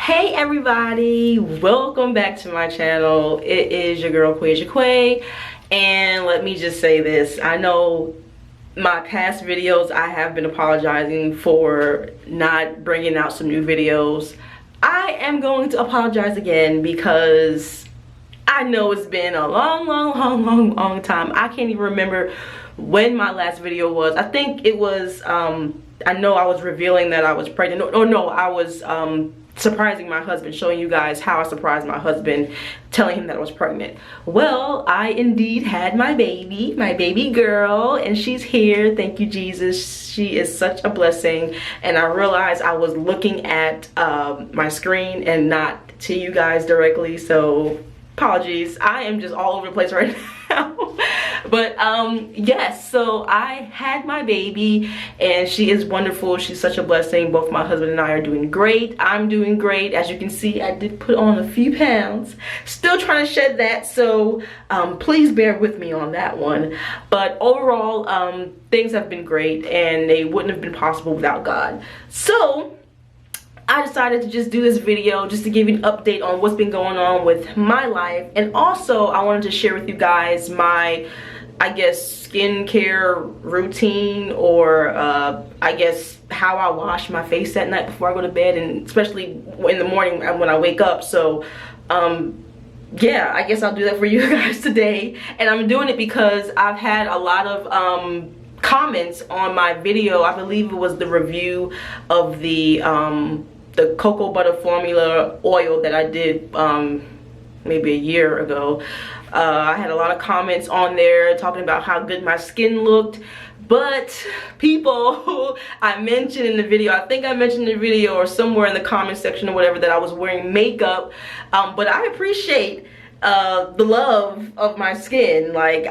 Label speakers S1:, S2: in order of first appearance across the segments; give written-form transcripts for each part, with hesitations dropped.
S1: Hey everybody, welcome back to my channel. It is your girl Quay, and let me just say this. I know my past videos I have been apologizing for not bringing out some new videos. I am going to apologize again because I know it's been a long time. I can't even remember when my last video was. I think it was I know I was revealing that I was pregnant. No, I was surprising my husband, showing you guys how I surprised my husband, telling him that I was pregnant. Well, I indeed had my baby girl, and she's here. Thank you, Jesus. She is such a blessing. And I realized I was looking at my screen and not to you guys directly, so apologies. I am just all over the place right now. But yes, so I had my baby and she is wonderful. She's such a blessing. Both my husband and I are doing great. I'm doing great. As you can see, I did put on a few pounds. Still trying to shed that, so please bear with me on that one. But overall, things have been great and they wouldn't have been possible without God. So I decided to just do this video just to give you an update on what's been going on with my life, and also I wanted to share with you guys my, I guess, skincare routine, or I guess how I wash my face at night before I go to bed, and especially in the morning when I wake up. So yeah, I guess I'll do that for you guys today, and I'm doing it because I've had a lot of comments on my video. I believe it was the review of the cocoa butter formula oil that I did maybe a year ago. I had a lot of comments on there talking about how good my skin looked, but people, I mentioned in the video, I think I mentioned in the video or somewhere in the comment section or whatever, that I was wearing makeup, but I appreciate the love of my skin. Like,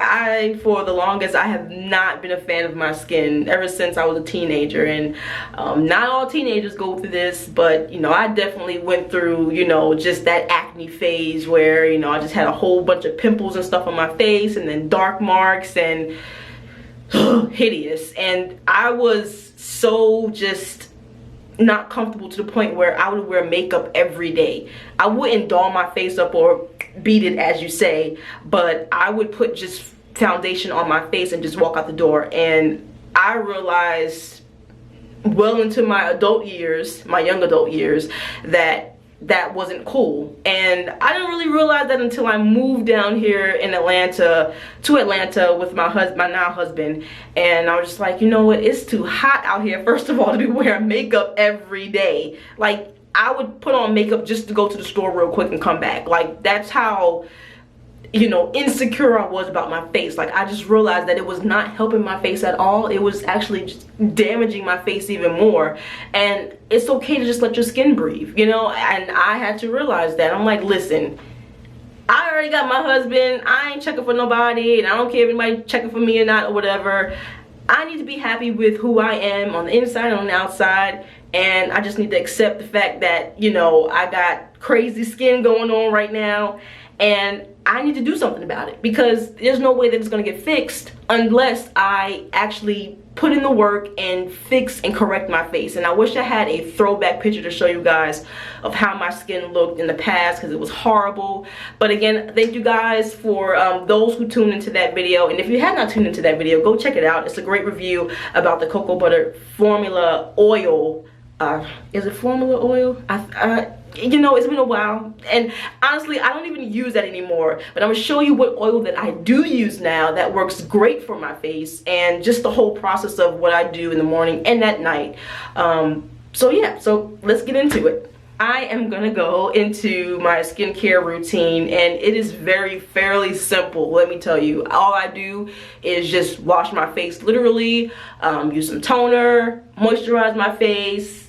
S1: for the longest, I have not been a fan of my skin ever since I was a teenager, and not all teenagers go through this, but you know, I definitely went through, you know, just that acne phase where, you know, I just had a whole bunch of pimples and stuff on my face, and then dark marks, and hideous. And I was so just not comfortable to the point where I would wear makeup every day. I wouldn't doll my face up or beat it, as you say, but I would put just foundation on my face and just walk out the door. And I realized well into my adult years, my young adult years, that that wasn't cool. And I didn't really realize that until I moved down here in Atlanta, with my now husband, and I was just like, you know what, it's too hot out here, first of all, to be wearing makeup every day. Like, I would put on makeup just to go to the store real quick and come back. Like, that's how, you know, insecure I was about my face. Like, I just realized that it was not helping my face at all. It was actually just damaging my face even more. And it's okay to just let your skin breathe, you know. And I had to realize that. I'm like, listen, I already got my husband. I ain't checking for nobody, and I don't care if anybody checking for me or not or whatever. I need to be happy with who I am on the inside and on the outside, and I just need to accept the fact that, you know, I got crazy skin going on right now, and I need to do something about it, because there's no way that it's gonna get fixed unless I actually put in the work and fix and correct my face. And I wish I had a throwback picture to show you guys of how my skin looked in the past, because it was horrible. But again, thank you guys for those who tuned into that video. And if you have not tuned into that video, go check it out. It's a great review about the cocoa butter formula oil. Is it formula oil? You know, it's been a while, and honestly, I don't even use that anymore. But I'm gonna show you what oil that I do use now that works great for my face, and just the whole process of what I do in the morning and at night. So yeah, so let's get into it. I am gonna go into my skincare routine, and it is fairly simple. Let me tell you, all I do is just wash my face, literally, use some toner, moisturize my face,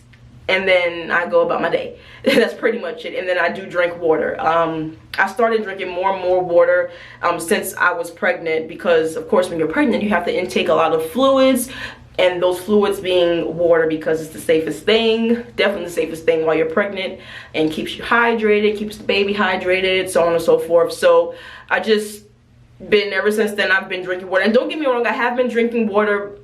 S1: and then I go about my day. That's pretty much it. And then I do drink water. I started drinking more and more water since I was pregnant, because of course when you're pregnant you have to intake a lot of fluids, and those fluids being water, because it's the safest thing, definitely the safest thing while you're pregnant, and keeps you hydrated, keeps the baby hydrated, so on and so forth. So I just been, ever since then, I've been drinking water. And don't get me wrong, I have been drinking water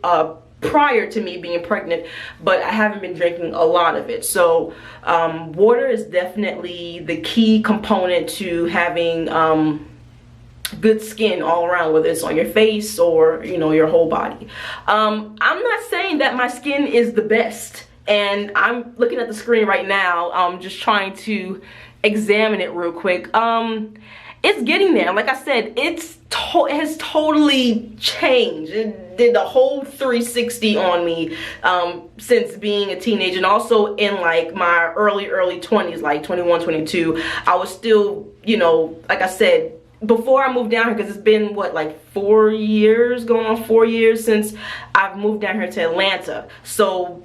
S1: prior to me being pregnant, but I haven't been drinking a lot of it. So water is definitely the key component to having good skin all around, whether it's on your face or, you know, your whole body. I'm not saying that my skin is the best, and I'm looking at the screen right now, just trying to examine it real quick. It's getting there. Like I said, it has totally changed. It did the whole 360 on me since being a teenager, and also in like my early 20s, like 21, 22. I was still, you know, like I said, before I moved down here, because it's been what, like 4 years, going on 4 years since I've moved down here to Atlanta. So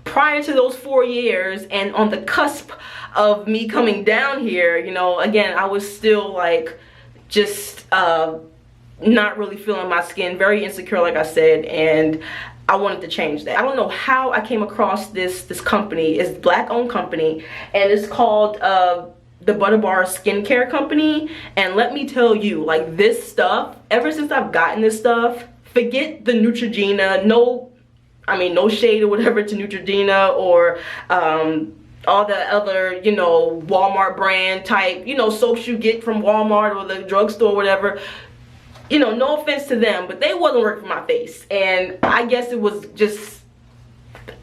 S1: prior to those 4 years and on the cusp of me coming down here, you know, again, I was still like just not really feeling my skin, very insecure, like I said, and I wanted to change that. I don't know how I came across this company. It's a Black-owned company, and it's called the Butter Bar Skincare Company. And let me tell you, like, this stuff, ever since I've gotten this stuff, forget the Neutrogena, no shade or whatever to Neutrogena or all the other, you know, Walmart brand type, you know, soaps you get from Walmart or the drugstore or whatever. You know, no offense to them, but they wasn't working for my face. And I guess it was just,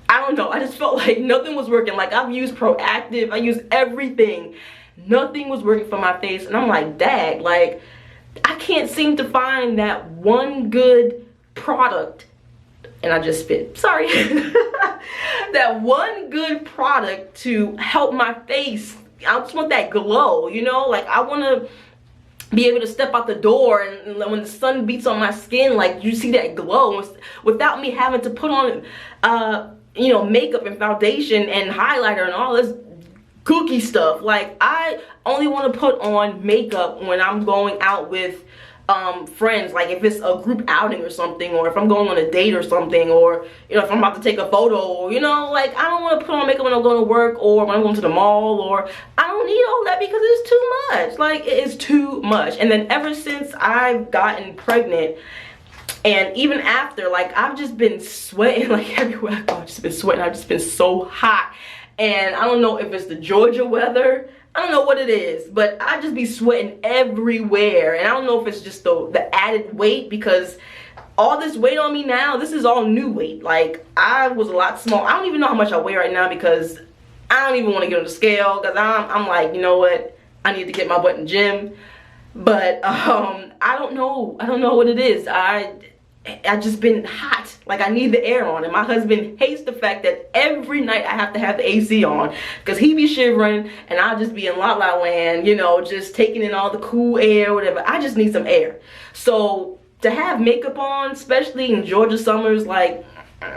S1: I don't know, I just felt like nothing was working. Like, I've used Proactive, I used everything. Nothing was working for my face, and I'm like, dag, like, I can't seem to find that one good product, and I just spit, sorry, that one good product to help my face. I just want that glow, you know, like, I want to be able to step out the door and when the sun beats on my skin, like, you see that glow without me having to put on, you know, makeup and foundation and highlighter and all this kooky stuff. Like, I only want to put on makeup when I'm going out with friends, like if it's a group outing or something, or if I'm going on a date or something, or, you know, if I'm about to take a photo, or, you know, like, I don't want to put on makeup when I'm going to work or when I'm going to the mall, or I don't need all that because it's too much. Like, it is too much. And then ever since I've gotten pregnant, and even after, like, I've just been sweating like everywhere I go. I've just been sweating. I've just been so hot. And I don't know if it's the Georgia weather. I don't know what it is, but I just be sweating everywhere. And I don't know if it's just the added weight, because all this weight on me now, this is all new weight. Like, I was a lot small. I don't even know how much I weigh right now, because I don't even want to get on the scale, because I'm like, you know what? I need to get my butt in the gym. But I don't know. I don't know what it is. I just been hot. Like, I need the air on, and my husband hates the fact that every night I have to have the AC on, because he be shivering and I'll just be in La La Land, you know, just taking in all the cool air, whatever. I just need some air. So to have makeup on, especially in Georgia summers, like,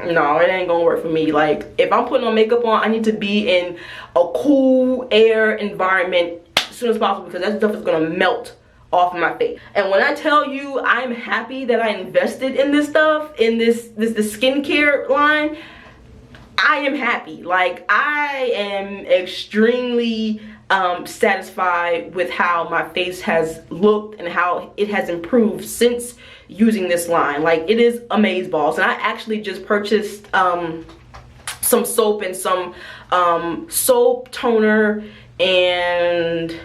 S1: no, it ain't gonna work for me. Like, if I'm putting on makeup on, I need to be in a cool air environment as soon as possible, because that stuff is gonna melt off my face. And when I tell you I'm happy that I invested in this stuff, in this skincare line, I am happy. Like, I am extremely satisfied with how my face has looked and how it has improved since using this line. Like, it is amazeballs. And I actually just purchased some soap and some soap, toner, and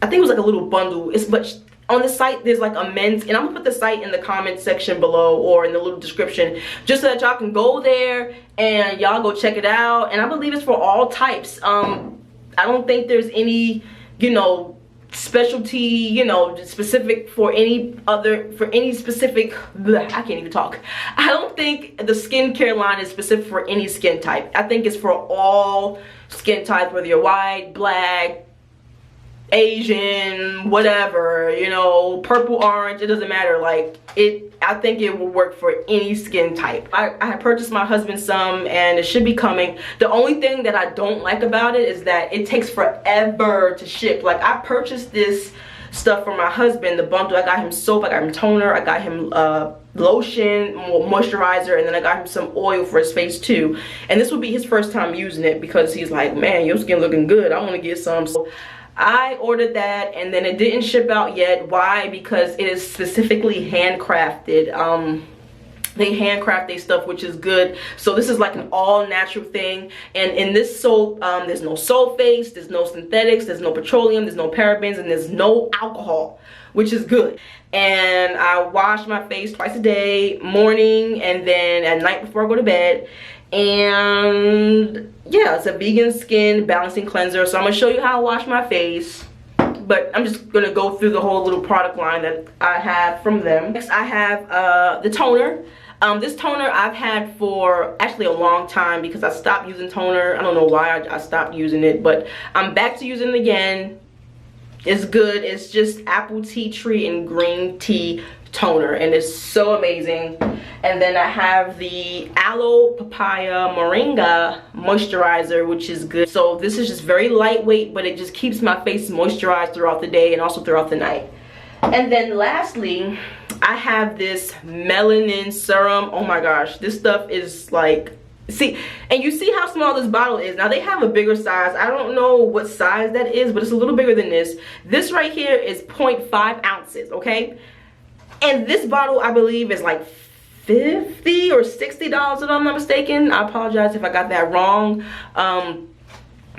S1: I think it was like a little bundle. It's much. On the site, there's like a men's, and I'm gonna put the site in the comment section below or in the little description, just so that y'all can go there and y'all go check it out. And I believe it's for all types. I don't think there's any, you know, specialty, you know, specific for any specific, I can't even talk. I don't think the skincare line is specific for any skin type. I think it's for all skin types, whether you're white, black, Asian, whatever, you know, purple, orange, it doesn't matter. Like, I think it will work for any skin type. I purchased my husband some, and it should be coming. The only thing that I don't like about it is that it takes forever to ship. Like, I purchased this stuff for my husband, the bundle. I got him soap, I got him toner, I got him lotion, moisturizer, and then I got him some oil for his face too. And this will be his first time using it, because he's like, man, your skin looking good, I want to get some. So I ordered that, and then it didn't ship out yet. Why? Because it is specifically handcrafted. They handcraft their stuff, which is good. So this is like an all natural thing. And in this soap, there's no sulfates, there's no synthetics, there's no petroleum, there's no parabens, and there's no alcohol, which is good. And I wash my face twice a day, morning and then at night before I go to bed. And yeah, it's a vegan skin balancing cleanser. So I'm gonna show you how I wash my face, but I'm just gonna go through the whole little product line that I have from them. Next I have the toner. This toner I've had for actually a long time because I stopped using toner. I don't know why I stopped using it, but I'm back to using it again. It's good. It's just apple tea tree and green tea toner, and it's so amazing. And then I have the aloe papaya moringa moisturizer, which is good. So this is just very lightweight, but it just keeps my face moisturized throughout the day and also throughout the night. And then lastly, I have this melanin serum. Oh my gosh, this stuff is like, see, and you see how small this bottle is. Now they have a bigger size. I don't know what size that is, but it's a little bigger than this. This right here is 0.5 ounces, okay? And this bottle, I believe, is like $50 or $60 if I'm not mistaken. I apologize if I got that wrong.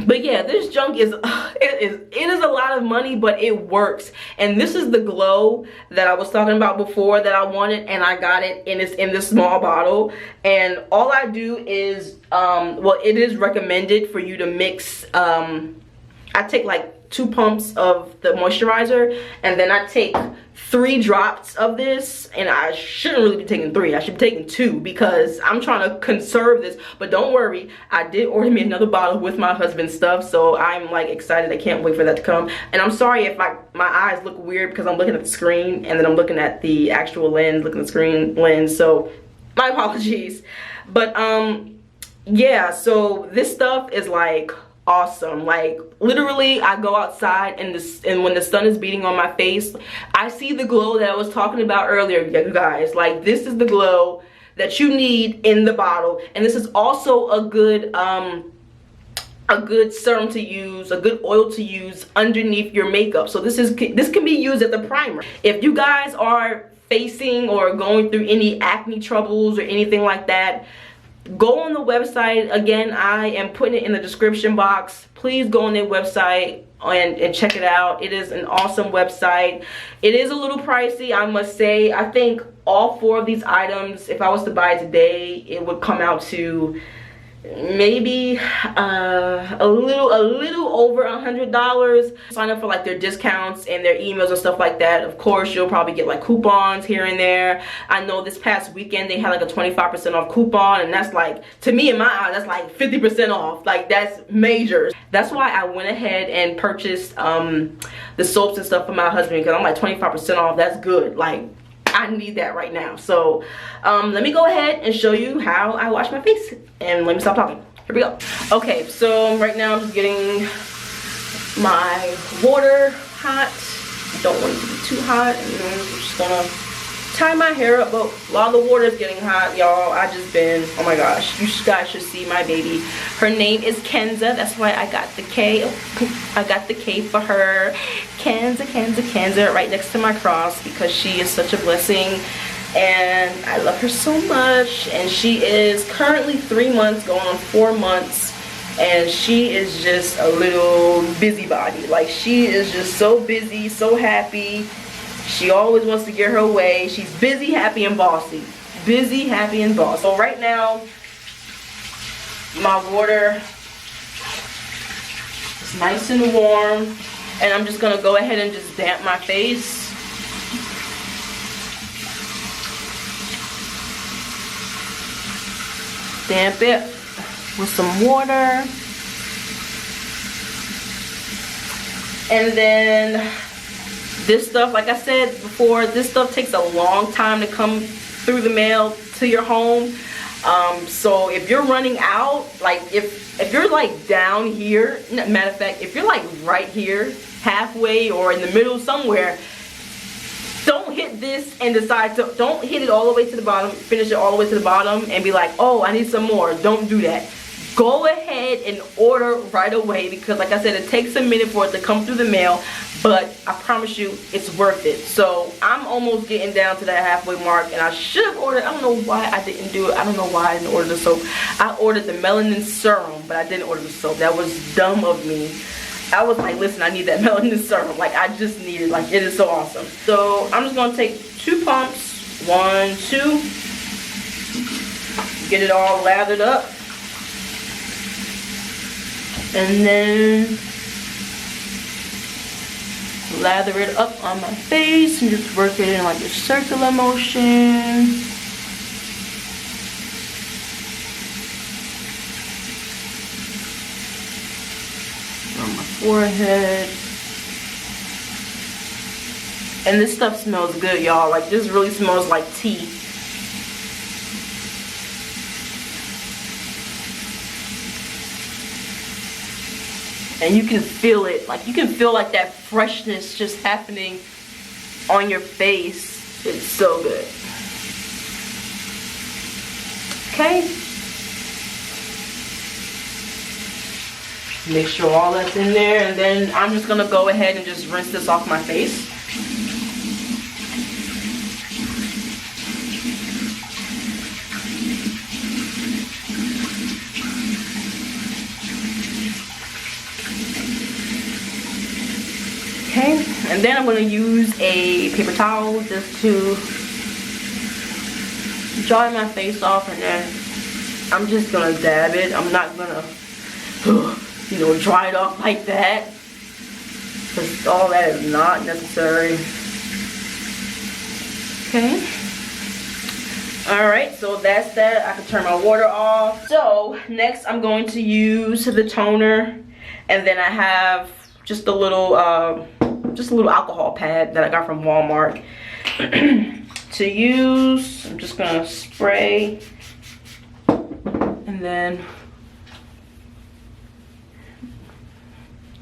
S1: But yeah, this junk is it is a lot of money, but it works. And this is the glow that I was talking about before that I wanted, and I got it, and it's in this small bottle. And all I do is well, it is recommended for you to mix I take like 2 pumps of the moisturizer, and then I take 3 drops of this, and I shouldn't really be taking 3. I should be taking 2 because I'm trying to conserve this. But don't worry, I did order me another bottle with my husband's stuff, so I'm like excited. I can't wait for that to come. And I'm sorry if my eyes look weird because I'm looking at the screen and then I'm looking at the actual lens, looking at the screen lens, so my apologies. But yeah, so this stuff is like awesome. Like literally I go outside and when the sun is beating on my face, I see the glow that I was talking about earlier, you guys. Like this is the glow that you need in the bottle. And this is also a good serum to use, a good oil to use underneath your makeup. So this can be used as a primer. If you guys are facing or going through any acne troubles or anything like that, go on the website. Again, I am putting it in the description box. Please go on their website and check it out. It is an awesome website. It is a little pricey, I must say. I think all 4 of these items, if I was to buy it today, it would come out to maybe a little over $100. Sign up for like their discounts and their emails and stuff like that. Of course, you'll probably get like coupons here and there. I know this past weekend they had like a 25% off coupon, and that's like, to me in my eye, that's like 50% off. Like that's major. That's why I went ahead and purchased the soaps and stuff for my husband, because I'm like 25% off. That's good. Like I need that right now. So let me go ahead and show you how I wash my face, and let me stop talking. Here we go. Okay, so right now I'm just getting my water hot. Don't want it to be too hot, and I'm just gonna tie my hair up. But while the water is getting hot, y'all, I just been, oh my gosh, you guys should see my baby. Her name is Kenza. That's why I got the K. I got the K for her. Kenza, Kenza, Kenza, right next to my cross, because she is such a blessing and I love her so much. And she is currently 3 months, going on 4 months, and she is just a little busybody. Like she is just so busy, so happy. She always wants to get her way. She's busy, happy, and bossy. Busy, happy, and bossy. So right now, my water is nice and warm, and I'm just gonna go ahead and just damp my face. Damp it with some water. And then this stuff, like I said before, this stuff takes a long time to come through the mail to your home. So if you're running out, like if you're like down here, matter of fact, if you're like right here, halfway or in the middle somewhere, don't hit this and decide to, don't hit it all the way to the bottom, finish it all the way to the bottom and be like, oh, I need some more. Don't do that. Go ahead and order right away, because like I said, it takes a minute for it to come through the mail. but I promise you it's worth it. So I'm almost getting down to that halfway mark, and I should have ordered, I don't know why I didn't do it. I don't know why I didn't order the soap. I ordered the melanin serum, but I didn't order the soap. That was dumb of me. I was like, listen, I need that melanin serum. Like, I just need it. Like, it is so awesome. So I'm just gonna take 2 pumps. 1, 2. Get it all lathered up. And then lather it up on my face and just work it in like a circular motion. On my forehead. And this stuff smells good, y'all. Like, this really smells like tea. And you can feel it, like you can feel like that freshness just happening on your face. It's so good. Okay. Make sure all that's in there, and then I'm just gonna go ahead and just rinse this off my face. Okay, and then I'm going to use a paper towel just to dry my face off, and then I'm just going to dab it. I'm not going to, you know, dry it off like that, because all that is not necessary. Okay. Alright, so that's that. I can turn my water off. So, next I'm going to use the toner, and then I have just a little alcohol pad that I got from Walmart to use. I'm just gonna spray and then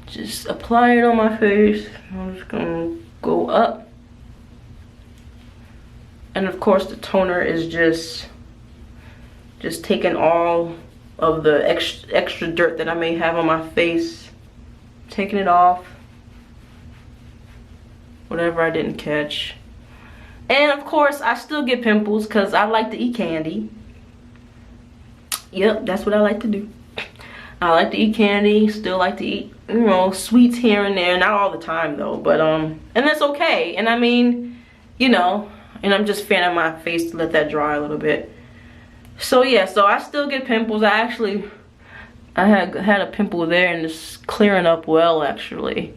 S1: just apply it on my face. I'm just gonna go up, and of course the toner is just taking all of the extra dirt that I may have on my face, taking it off, whatever I didn't catch. And of course I still get pimples because I like to eat candy. Yep, that's what I like to do. I like to eat candy, still like to eat, you know, sweets here and there. Not all the time though, but and that's okay. And I mean, you know, and I'm just fanning my face to let that dry a little bit. So yeah, so I still get pimples. I had a pimple there, and it's clearing up well actually.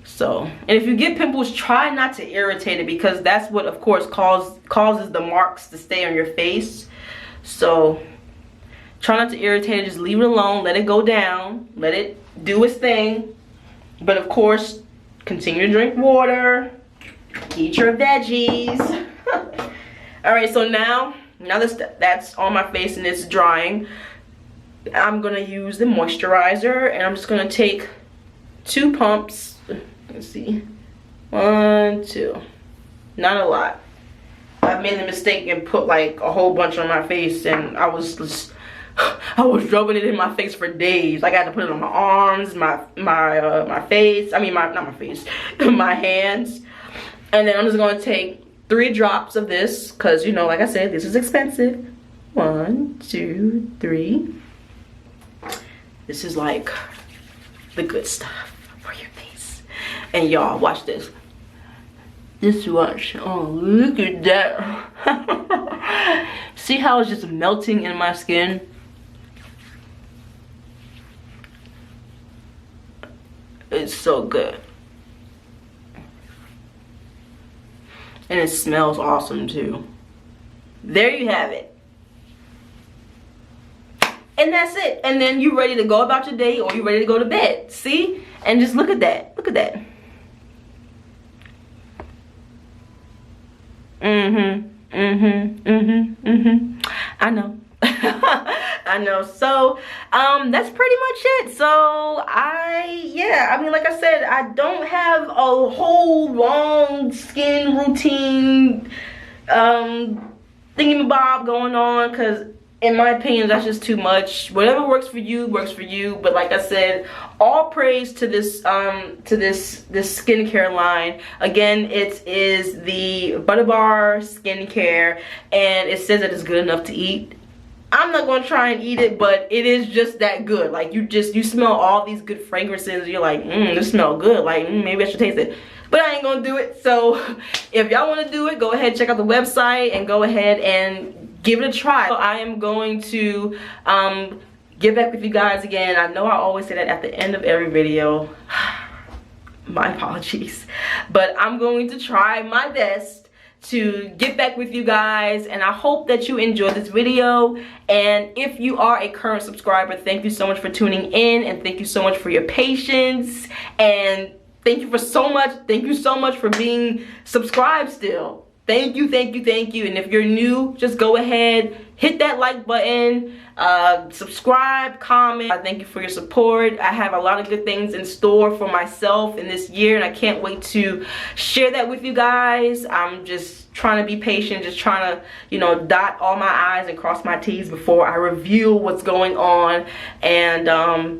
S1: So, and if you get pimples, try not to irritate it, because that's what of course causes the marks to stay on your face. So try not to irritate it, just leave it alone, let it go down, let it do its thing. But of course, continue to drink water, eat your veggies. Alright, so now that's on my face and it's drying, I'm gonna use the moisturizer, and I'm just gonna take 2 pumps. Let's see, 1, 2, not a lot. I made the mistake and put like a whole bunch on my face, and I was rubbing it in my face for days. Like I had to put it on my arms, my face. I mean, not my face, my hands. And then I'm just gonna take 3 drops of this, cause you know, like I said, this is expensive. 1, 2, 3. This is like the good stuff for your face. And y'all, watch this. Just watch. Oh, look at that. See how it's just melting in my skin? It's so good. And it smells awesome too. There you have it. And that's it. And then you're ready to go about your day, or you're ready to go to bed. See? And just look at that. Look at that. I know. I know. So that's pretty much it. So I mean, like I said, I don't have a whole long skin routine thingamabob going on, because in my opinion, that's just too much. Whatever works for you works for you. But like I said, all praise to this this skincare line. Again, it is the Butter Bar skincare, and it says that it's good enough to eat. I'm not gonna try and eat it, but it is just that good. Like, you smell all these good fragrances. You're like, this smells good. Like, maybe I should taste it. But I ain't gonna do it. So if y'all wanna do it, go ahead and check out the website and go ahead and give it a try. So I am going to get back with you guys again. I know I always say that at the end of every video. My apologies. But I'm going to try my best to get back with you guys, and I hope that you enjoyed this video. And if you are a current subscriber, thank you so much for tuning in, and thank you so much for your patience, and thank you so much for being subscribed still. Thank you. And if you're new, just go ahead, hit that like button, subscribe, comment. I thank you for your support. I have a lot of good things in store for myself in this year, and I can't wait to share that with you guys. I'm just trying to be patient, just trying to, you know, dot all my I's and cross my T's before I reveal what's going on. And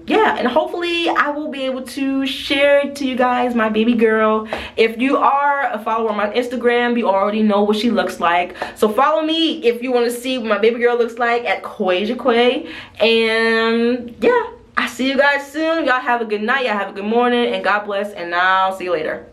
S1: yeah, and hopefully I will be able to share to you guys my baby girl. If you are a follower on my Instagram, you already know what she looks like. So follow me if you want to see what my baby girl looks like at Quay. And yeah, I see you guys soon. Y'all have a good night, y'all have a good morning, and God bless, and I'll see you later.